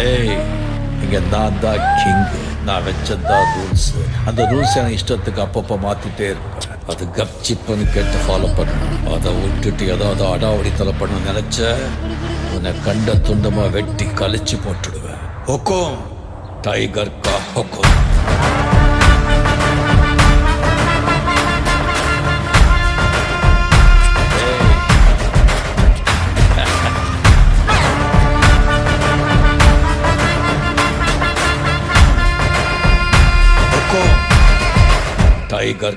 ஏய், இங்க நான் தான் கிங். நான் வச்சதான் ரூல்ஸ். அந்த ரூல்ஸ் எனக்கு இஷ்டத்துக்கு அப்பப்போ மாத்திட்டே இருப்பேன். அது கப்சிப்புன்னு கேட்டு ஃபாலோ பண்ணணும். அதை விட்டுட்டு ஏதாவது அடாவடித்தலை பண்ண நினைச்ச உன்னை கண்ட துண்டமா வெட்டி கழிச்சு போட்டுடுவேன். ஹொக்கும், டைகர் கா ஹொக்கும். டைகர்